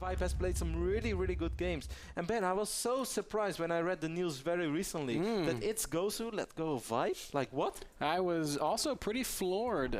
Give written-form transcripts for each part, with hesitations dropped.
ViBe has played some really, really good games. And Ben, I was so surprised when I read the news very recently that it's Gosu let go of ViBe. Like, what? I was also pretty floored,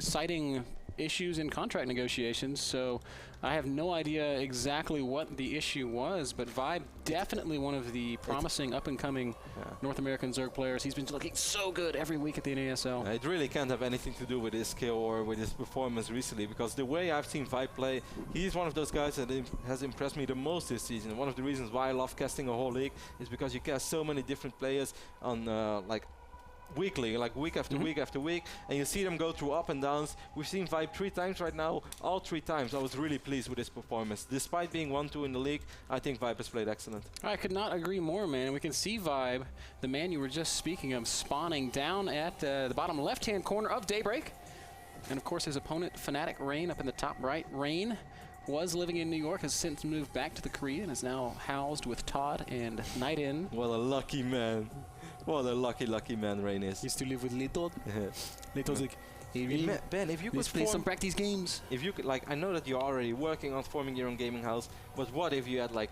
citing issues in contract negotiations, so I have no idea exactly what the issue was, but ViBe definitely one of the promising up-and-coming North American Zerg players. He's been looking so good every week at the NASL. It really can't have anything to do with his skill or with his performance recently, because the way I've seen ViBe play, he's one of those guys that has impressed me the most this season. One of the reasons why I love casting a whole league is because you cast so many different players on like weekly, like week after week after week, and you see them go through up and downs. We've seen ViBe 3 times right now. All 3 times I was really pleased with his performance. Despite being 1-2 in the league, I think ViBe has played excellent. I could not agree more, man. We can see ViBe, the man you were just speaking of, spawning down at the bottom left-hand corner of Daybreak. And of course his opponent, Fnatic Rain, up in the top right. Rain was living in New York, has since moved back to the Korea, and is now housed with Todd and Night In. What a lucky man. What a lucky man Rain is. Used to live with Little. Little's like, hey, Ben, if you could play some practice games. If you could, like, I know that you're already working on forming your own gaming house, but what if you had like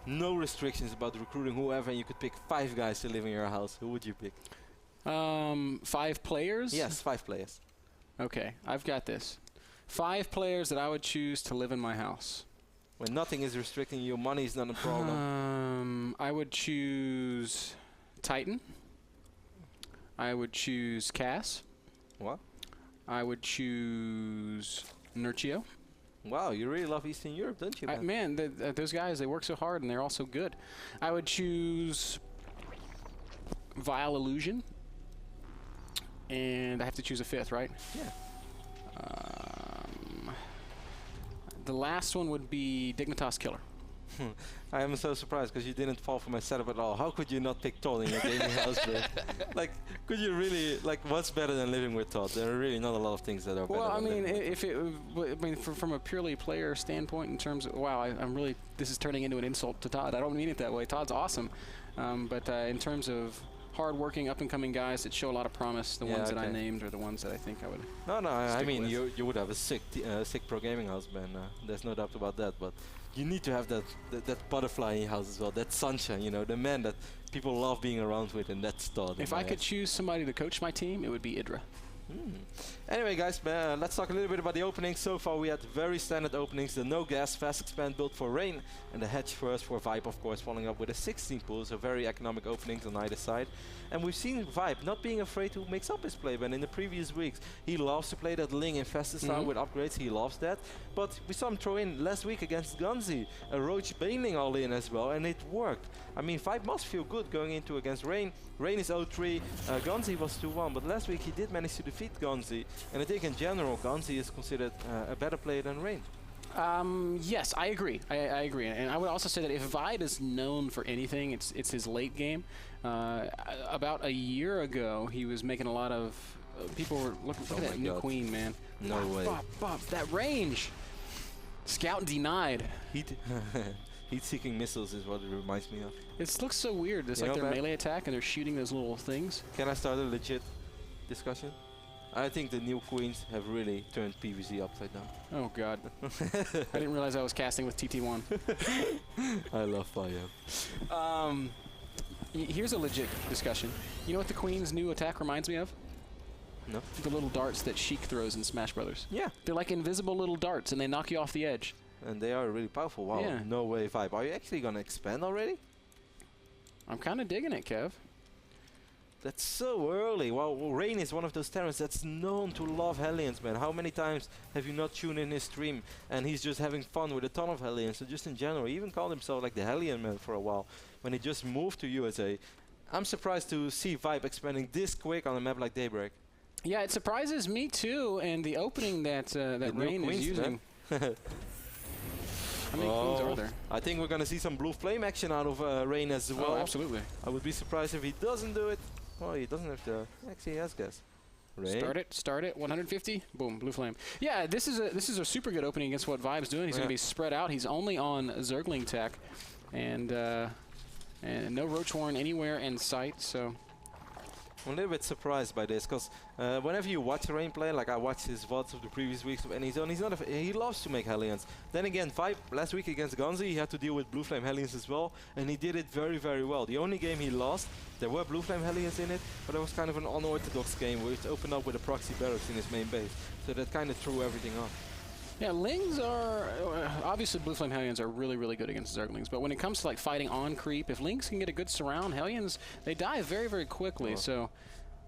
no restrictions about recruiting whoever, and you could pick 5 guys to live in your house? Who would you pick? 5 players? Yes, 5 players. Okay, I've got this. 5 players that I would choose to live in my house. When nothing is restricting you, money is not a problem. I would choose Titan. I would choose Cass. What? I would choose Nurchio. Wow, you really love Eastern Europe, don't you, man? Man, those guys, they work so hard and they're all so good. I would choose Vile Illusion. And I have to choose a 5th, right? Yeah. The last one would be Dignitas Killer. I am so surprised because you didn't fall for my setup at all. How could you not pick Todd in your gaming house, bro? Like, could you really, like, what's better than living with Todd? There are really not a lot of things that are better. Well, I than mean, from a purely player standpoint, in terms of, wow, I'm really, this is turning into an insult to Todd. I don't mean it that way. Todd's awesome. But in terms of hard-working, up-and-coming guys that show a lot of promise, the ones that I named are the ones that I think I would. No, I mean, you would have a sick pro gaming house, man. There's no doubt about that. But you need to have that butterfly in your house as well, that sunshine, you know, the man that people love being around with, and that's Todd. If I could choose somebody to coach my team, it would be Idra. Anyway, guys, let's talk a little bit about the openings. So far, we had very standard openings. The no-gas fast expand build for Rain, and the hedge first for ViBe, of course, following up with a 16 pool. So very economic openings on either side. And we've seen ViBe not being afraid to mix up his play, but in the previous weeks, he loves to play that Ling infested style with upgrades. He loves that. But we saw him throw in last week against Gunzi, a Roach Baneling all in as well, and it worked. I mean, ViBe must feel good going into against Rain. Rain is 0-3, Gunzi was 2-1, but last week he did manage to defeat Gunzi. And I think in general, Gunzi is considered a better player than Rain. Yes, I agree. I agree. And I would also say that if ViBe is known for anything, it's his late game. About a year ago, he was making a lot of... people were looking at that new queen, man. No way. That range! Scout denied. Heat-seeking missiles is what it reminds me of. It looks so weird. It's like their melee attack and they're shooting those little things. Can I start a legit discussion? I think the new queens have really turned PvZ upside down. Oh god. I didn't realize I was casting with TT1. I love fire. Here's a legit discussion. You know what the queen's new attack reminds me of? No. The little darts that Sheik throws in Smash Brothers. Yeah. They're like invisible little darts and they knock you off the edge. And they are really powerful. Wow. Yeah. No way, ViBe. Are you actually going to expand already? I'm kind of digging it, Kev. That's so early. Well, Rain is one of those talents that's known to love Hellions, man. How many times have you not tuned in his stream and he's just having fun with a ton of Hellions? So just in general, he even called himself like the Hellion man for a while when he just moved to USA. I'm surprised to see ViBe expanding this quick on a map like Daybreak. Yeah, it surprises me too, and the opening that Rain is using. How many queens are there? I think we're going to see some blue flame action out of Rain as well. Oh, absolutely. I would be surprised if he doesn't do it. Well, he doesn't have to. Actually, he has gas. Rain. Start it. 150. Boom, blue flame. Yeah, this is a super good opening against what ViBe's doing. He's going to be spread out. He's only on Zergling tech, and no Roach Warren anywhere in sight. So I'm a little bit surprised by this, because whenever you watch Rain play, like I watched his VODs of the previous weeks of NASL, and he loves to make Hellions. Then again, ViBe last week against Gonzi, he had to deal with Blue Flame Hellions as well, and he did it very, very well. The only game he lost, there were Blue Flame Hellions in it, but it was kind of an unorthodox game where it opened up with a proxy barracks in his main base. So that kind of threw everything off. Yeah, Lings are, obviously Blue Flame Hellions are really, really good against Zerglings, but when it comes to like fighting on creep, if Lings can get a good surround, Hellions, they die very, very quickly. So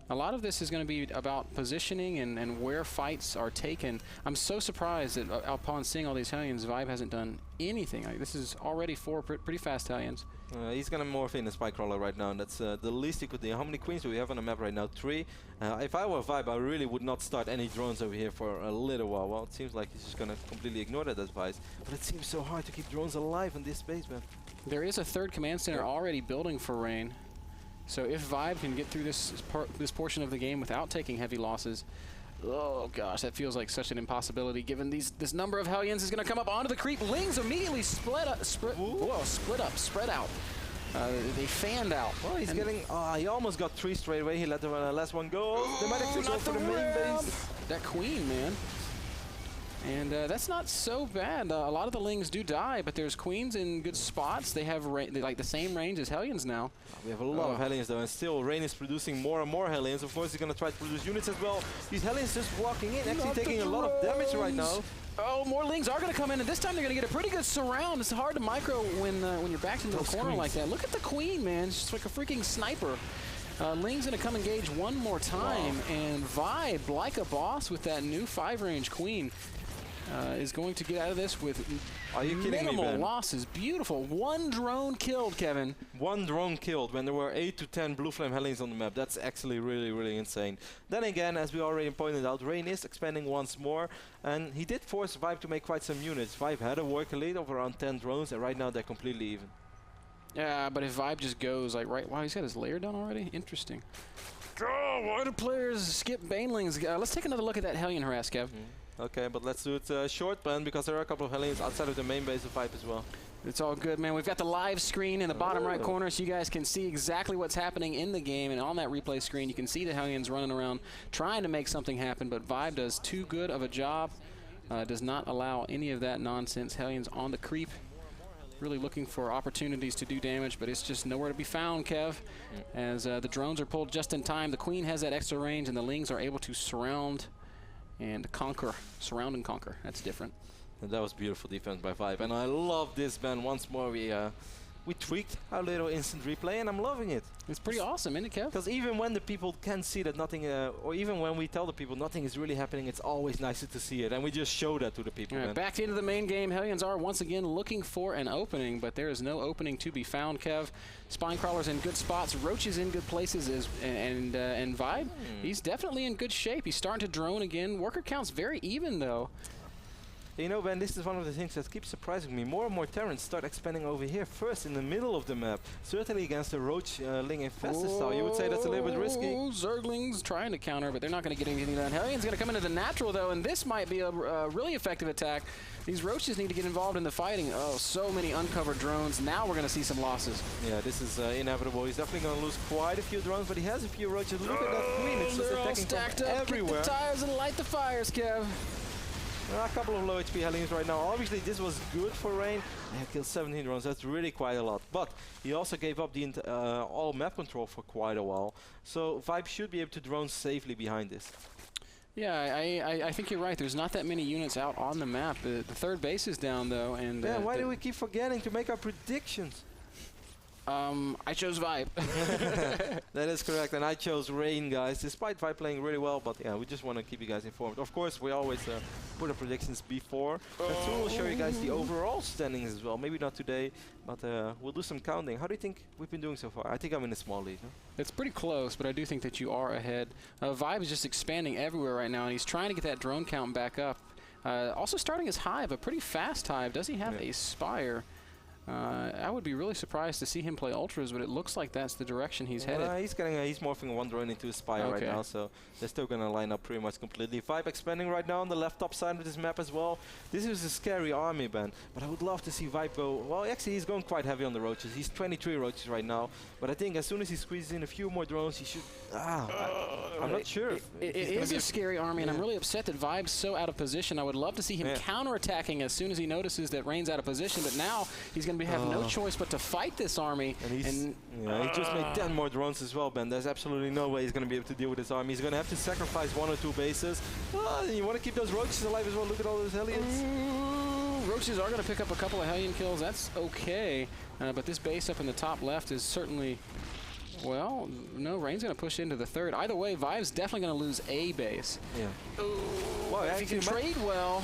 a lot of this is going to be about positioning and where fights are taken. I'm so surprised that upon seeing all these Hellions, ViBe hasn't done anything. Like, this is already 4 pretty fast Hellions. He's going to morph in a spike crawler right now, and that's the least he could do. How many queens do we have on the map right now? 3. If I were ViBe, I really would not start any drones over here for a little while. Well, it seems like he's just going to completely ignore that advice. But it seems so hard to keep drones alive in this space, man. There is a 3rd command center already building for Rain. So if ViBe can get through this portion of the game without taking heavy losses, oh gosh, that feels like such an impossibility given this number of Hellions is going to come up onto the creep. Lings immediately spread out. They fanned out. Well, he's getting, he almost got 3 straight away. He let the last one go. They might actually go for the main base. That queen, man. And that's not so bad. A lot of the Lings do die, but there's queens in good spots. They have like the same range as Hellions now. We have a lot of Hellions though, and still Rain is producing more and more Hellions. Of course, he's going to try to produce units as well. These Hellions just walking in, actually taking a lot of damage right now. Oh, more Lings are going to come in, and this time they're going to get a pretty good surround. It's hard to micro when you're backed into a corner like that. Look at the queen, man. She's like a freaking sniper. Ling's going to come engage one more time, and ViBe, like a boss with that new 5-range queen, is going to get out of this with minimal losses. Beautiful. 1 drone killed, Kevin. 1 drone killed when there were 8 to 10 Blue Flame Hellions on the map. That's actually really, really insane. Then again, as we already pointed out, Rain is expanding once more, and he did force ViBe to make quite some units. ViBe had a worker lead of around 10 drones, and right now they're completely even. Yeah, but if ViBe just goes like wow, he's got his layer done already? Interesting. Oh, why do players skip Banelings? Let's take another look at that Hellion harass, Kev. Okay, but let's do it short plan, because there are a couple of Hellions outside of the main base of ViBe as well. It's all good, man. We've got the live screen in the bottom right corner, so you guys can see exactly what's happening in the game. And on that replay screen, you can see the Hellions running around trying to make something happen, but ViBe does too good of a job. Does not allow any of that nonsense. Hellions on the creep, really looking for opportunities to do damage, but it's just nowhere to be found, Kev. As the drones are pulled just in time, the queen has that extra range, and the Lings are able to surround and conquer. Surround and conquer. That's different. And that was beautiful defense by ViBe. And I love this, man. Once more, we tweaked our little instant replay, and I'm loving it. It's pretty awesome, isn't it, Kev? Because even when the people can see that nothing, or even when we tell the people nothing is really happening, it's always nicer to see it. And we just show that to the people. Right, back into the main game. Hellions are once again looking for an opening, but there is no opening to be found, Kev. Spine crawlers in good spots, roaches in good places, and ViBe, he's definitely in good shape. He's starting to drone again. Worker count's very even, though. You know, Ben, this is one of the things that keeps surprising me. More and more Terrans start expanding over here first in the middle of the map. Certainly against the Roach Ling infested style. You would say that's a little bit risky. Zerglings trying to counter, but they're not going to get anything done. Hellion's going to come into the natural, though, and this might be a really effective attack. These Roaches need to get involved in the fighting. Oh, so many uncovered drones. Now we're going to see some losses. Yeah, this is inevitable. He's definitely going to lose quite a few drones, but he has a few Roaches. Look at that queen. It's just attacking from everywhere. Kick the tires and light the fires, Kev. There are a couple of low HP Hellions right now. Obviously, this was good for Rain. He killed 17 drones. That's really quite a lot. But he also gave up the all map control for quite a while. So ViBe should be able to drone safely behind this. Yeah, I think you're right. There's not that many units out on the map. The third base is down, though. And yeah, why do we keep forgetting to make our predictions? I chose ViBe. That is correct, and I chose Rain, guys, despite ViBe playing really well, but yeah, we just want to keep you guys informed. Of course, we always put the predictions before, but soon we'll show you guys the overall standings as well. Maybe not today, but we'll do some counting. How do you think we've been doing so far? I think I'm in a small lead. Huh? It's pretty close, but I do think that you are ahead. ViBe is just expanding everywhere right now, and he's trying to get that drone count back up. Also starting his hive, a pretty fast hive. Does he have a Spire? I would be really surprised to see him play Ultras, but it looks like that's the direction he's headed. He's morphing one drone into a Spire right now, so they're still going to line up pretty much completely. ViBe expanding right now on the left top side of this map as well. This is a scary army, Ben, but I would love to see ViBe go. Well, actually, he's going quite heavy on the roaches. He's 23 roaches right now, but I think as soon as he squeezes in a few more drones, he should. I'm not sure. It is a scary army, and I'm really upset that ViBe's so out of position. I would love to see him counterattacking as soon as he notices that Rain's out of position, but now he's going to have no choice but to fight this army. And he just made 10 more drones as well, Ben. There's absolutely no way he's going to be able to deal with this army. He's going to have to sacrifice 1 or 2 bases. You want to keep those roaches alive as well. Look at all those Hellions. Roaches are going to pick up a couple of Hellion kills. That's okay. But this base up in the top left is certainly... Well, no, Rain's going to push into the third. Either way, ViBe's definitely going to lose a base. Yeah. Well, if he can trade well...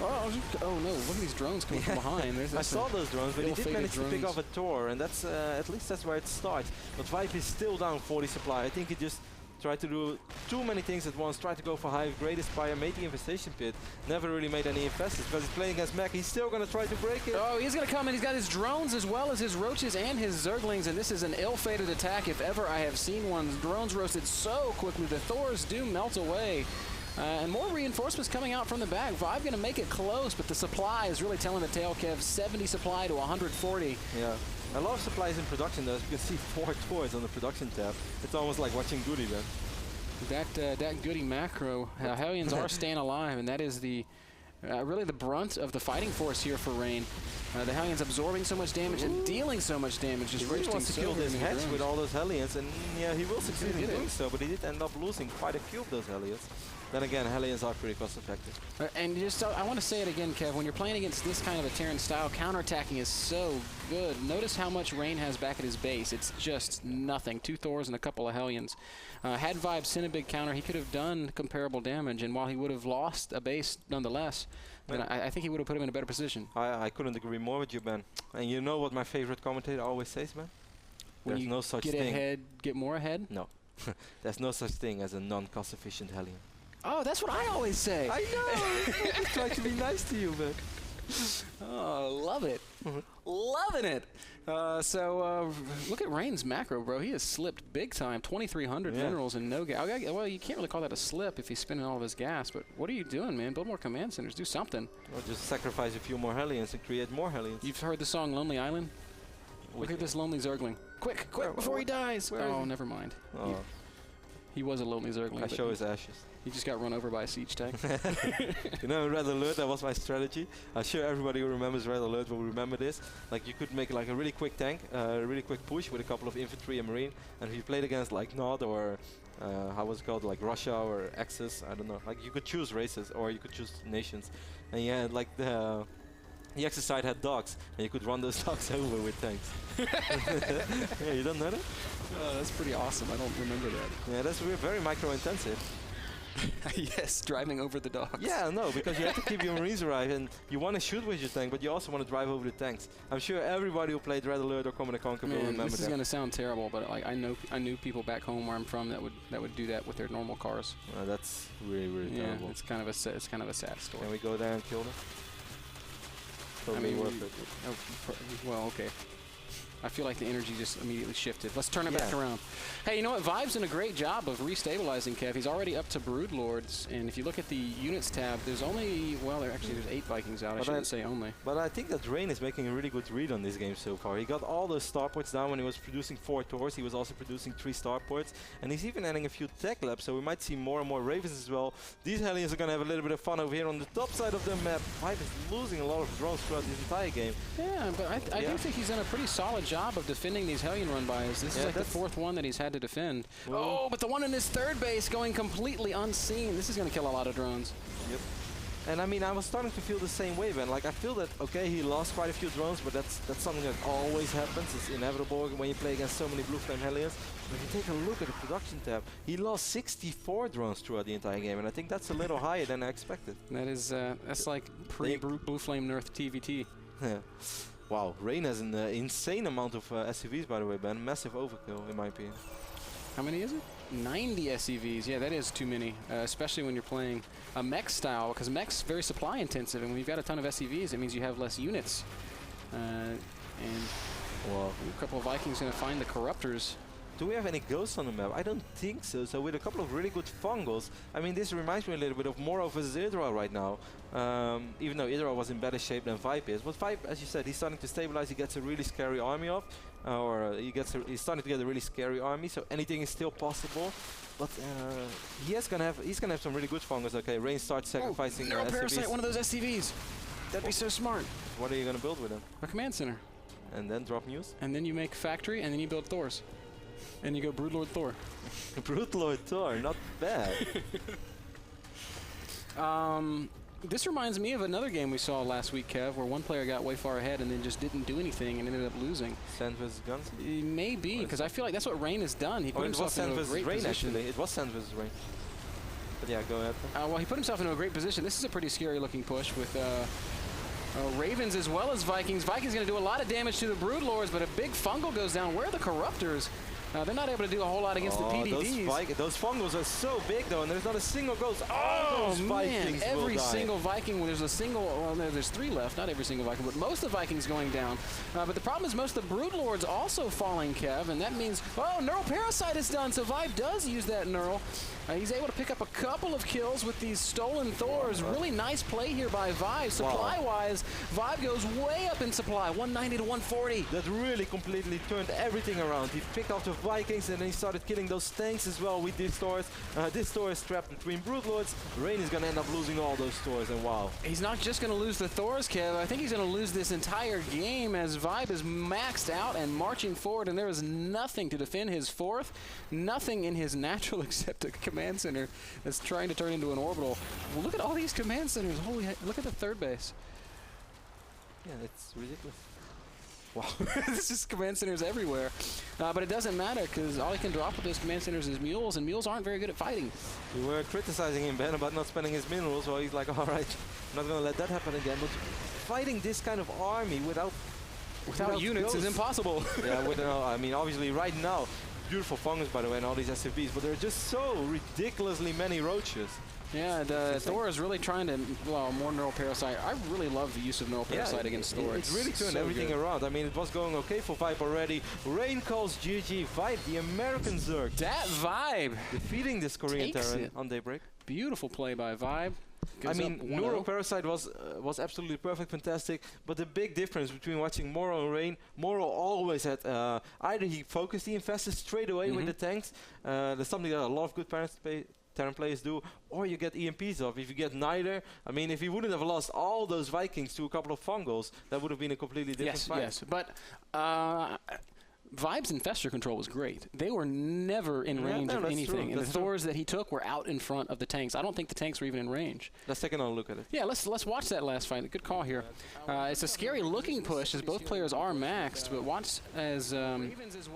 Oh no, look at these drones coming from behind. I saw those drones, but he did manage to pick off a Tor, and that's at least that's where it starts. But ViBe is still down 40 supply. I think he just tried to do too many things at once, tried to go for high grade Aspire, made the infestation pit, never really made any infestors, because he's playing against Mech. He's still going to try to break it. Oh, he's going to come in. He's got his drones as well as his roaches and his zerglings, and this is an ill-fated attack if ever I have seen one. Drones roasted so quickly. The Thors do melt away. And more reinforcements coming out from the back. ViBe going to make it close, but the supply is really telling the tale, Kev. 70 supply to 140. Yeah. A lot of supplies in production, though. As you can see, 4 Tors on the production tab. It's almost like watching Goody then. That Goody macro. Hellions are staying alive, and that is the really the brunt of the fighting force here for Rain. The Hellions absorbing so much damage and dealing so much damage. Just he really wants to kill this hedge with all those Hellions, and yeah, he will succeed in doing so, but he did end up losing quite a few of those Hellions. Then again, Hellions are pretty cost effective. And just, I want to say it again, Kev, when you're playing against this kind of a Terran style, counterattacking is so good. Notice how much Rain has back at his base. It's just nothing. 2 Thors and a couple of Hellions. Had ViBe sent a big counter, he could have done comparable damage, and while he would have lost a base nonetheless, then I think he would have put him in a better position. I couldn't agree more with you, Ben. And you know what my favorite commentator always says, man? There's no such thing. Get more ahead? No. There's no such thing as a non-cost efficient Hellion. Oh, that's what I always say. I know. I'm trying to be nice to you, man. Oh, love it. Loving it. Look at Rain's macro, bro. He has slipped big time. 2,300 minerals and no gas. Well, you can't really call that a slip if he's spending all of his gas, but what are you doing, man? Build more command centers. Do something. Or just sacrifice a few more Hellions and create more Hellions. You've heard the song Lonely Island? Look at this lonely Zergling. Quick, before he dies. Oh, never mind. Oh. He was a lonely Zergling. I show his ashes. He just got run over by a siege tank. You know, in Red Alert, that was my strategy. I'm sure everybody who remembers Red Alert will remember this. Like, you could make like a really quick tank, a really quick push with a couple of infantry and marine. And if you played against like Nod or how was it called, like Russia or Axis, I don't know. Like, you could choose races or you could choose nations. And yeah, like the Axis side had dogs, and you could run those dogs over with tanks. Yeah, you don't know that? Oh, that's pretty awesome. I don't remember that. Yeah, that's very micro-intensive. Yes, driving over the dogs. Yeah, no, because you have to keep your Marines alive, and you want to shoot with your tank, but you also want to drive over the tanks. I'm sure everybody who played Red Alert or Command & Conquer will remember that. This is going to sound terrible, but like I knew people back home where I'm from that would do that with their normal cars. That's really terrible. It's kind of a sad story. Can we go there and kill them? Totally worth it. Well, okay. I feel like the energy just immediately shifted. Let's turn it back around. Hey, you know what? ViBe's done a great job of restabilizing Kev. He's already up to Brood Lords, and if you look at the units tab, there's only, well, there's 8 Vikings out. I shouldn't say only. But I think that Rain is making a really good read on this game so far. He got all those starports down when he was producing 4 Tors. He was also producing 3 starports, and he's even adding a few tech labs, so we might see more and more Ravens as well. These Hellions are going to have a little bit of fun over here on the top side of the map. ViBe is losing a lot of drones throughout this entire game. Yeah, but I do think he's done a pretty solid job of defending these Hellion run-bys. This is like the 4th one that he's had to defend. Oh, but the one in his 3rd base going completely unseen. This is going to kill a lot of drones. Yep. And I mean, I was starting to feel the same way, man. Like, I feel that, okay, he lost quite a few drones, but that's something that always happens. It's inevitable when you play against so many Blue Flame Hellions. But if you take a look at the production tab, he lost 64 drones throughout the entire game, and I think that's a little higher than I expected. That is, that's like pre-Blue Flame Nerf TVT. Yeah. Wow, Rain has an insane amount of SCVs, by the way, Ben. Massive overkill, in my opinion. How many is it? 90 SCVs. Yeah, that is too many, especially when you're playing a mech style, because mech's very supply intensive, and when you've got a ton of SCVs, it means you have less units. And Wow. a couple of Vikings going to find the Corruptors. Do we have any ghosts on the map? I don't think so. So with a couple of really good fungals, I mean, this reminds me a little bit of Moro versus Idra right now. Even though Idra was in better shape than ViBe is. But ViBe, as you said, he's starting to stabilize. He gets a really scary army up. He's starting to get a really scary army. So anything is still possible. But he's gonna have some really good fungals. Okay, Rain starts sacrificing Neural Parasite, SCVs. one of those SCVs. That'd be so smart. What are you gonna build with him? A command center. And then drop Muse? And then you make factory, and then you build Thors. And you go Broodlord Thor. Broodlord Thor, not bad. This reminds me of another game we saw last week, Kev, where one player got way far ahead and then just didn't do anything and ended up losing. Sand vs Guns? Maybe, because I feel like that's what Rain has done. He put himself into a great position. Actually. It was Sand vs Rain. But yeah, go ahead. Well, he put himself into a great position. This is a pretty scary looking push with Ravens as well as Vikings. Vikings going to do a lot of damage to the Broodlords, but a big fungal goes down. Where are the Corruptors? They're not able to do a whole lot against the PDDs. Those fungals are so big though, and there's not a single ghost. Oh man, Vikings every single Viking, there's a single, well, there's 3 left, not every single Viking, but most of the Vikings going down. But the problem is most of the Broodlords also falling, Kev, and that means, oh, Neural Parasite is done, so ViBe does use that Neural. He's able to pick up a couple of kills with these stolen Thors. Really nice play here by ViBe. Supply-wise, ViBe goes way up in supply, 190 to 140. That really completely turned everything around. He picked off the Vikings and then he started killing those tanks as well with these Thors. This Thor is trapped between Broodlords. Rain is going to end up losing all those Thors, and wow. He's not just going to lose the Thors, Kev. I think he's going to lose this entire game as ViBe is maxed out and marching forward, and there is nothing to defend his 4th, nothing in his natural except a command center that's trying to turn into an orbital. Well, look at all these command centers. Holy heck, look at the 3rd base. Yeah, it's ridiculous. Wow. There's just command centers everywhere. But it doesn't matter because all he can drop with those command centers is mules, and mules aren't very good at fighting. We were criticizing him, Ben, about not spending his minerals, so he's like, all right, I'm not going to let that happen again. But fighting this kind of army without units is impossible. Yeah, I mean, obviously right now, beautiful fungus, by the way, and all these SCVs, but there are just so ridiculously many roaches. Yeah, the Thor is really trying to, well, more Neural Parasite. I really love the use of Neural Parasite against Thor. It's really turned everything around. I mean, it was going okay for ViBe already. Rain calls GG. ViBe, the American Zerg. That ViBe. Defeating this Korean Terran on Daybreak. Beautiful play by ViBe. I mean, Neural Parasite was absolutely perfect, fantastic, but the big difference between watching Moro and Rain, Moro always had, either he focused the infestors straight away with the tanks, that's something that a lot of good Terran players do, or you get EMPs off. If you get neither, I mean, if he wouldn't have lost all those Vikings to a couple of fungals, that would have been a completely different fight. Yes, but ViBe's infestor control was great. They were never in range of anything. And the Thors that he took were out in front of the tanks. I don't think the tanks were even in range. Let's take another look at it. Yeah, let's watch that last fight. Good call here. It's a scary looking push as both players are maxed, but watch as,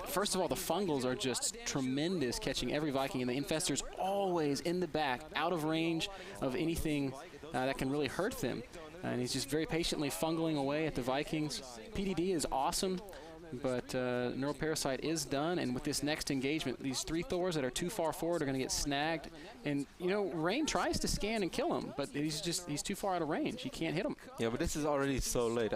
first of all, the fungals are just tremendous, catching every Viking, and the infestors always in the back, out of range of anything that can really hurt them. And he's just very patiently fungling away at the Vikings. PDD is awesome. But Neural Parasite is done, and with this next engagement, these 3 Thors that are too far forward are going to get snagged. And, you know, Rain tries to scan and kill him, but he's too far out of range. He can't hit him. Yeah, but this is already so late.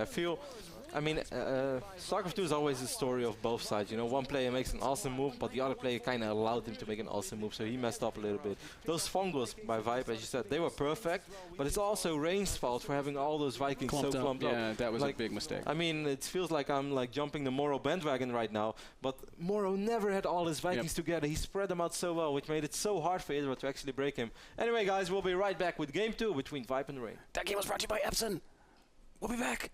I mean, Starcraft II is always a story of both sides. You know, one player makes an awesome move, but the other player kind of allowed him to make an awesome move, so he messed up a little bit. Those fungals by ViBe, as you said, they were perfect, but it's also Rain's fault for having all those Vikings clumped up. Yeah, that was a big mistake. I mean, it feels like I'm like jumping the Moro bandwagon right now, but Moro never had all his Vikings together. He spread them out so well, which made it so hard for Idra to actually break him. Anyway, guys, we'll be right back with Game 2 between ViBe and Rain. That game was brought to you by Epson. We'll be back.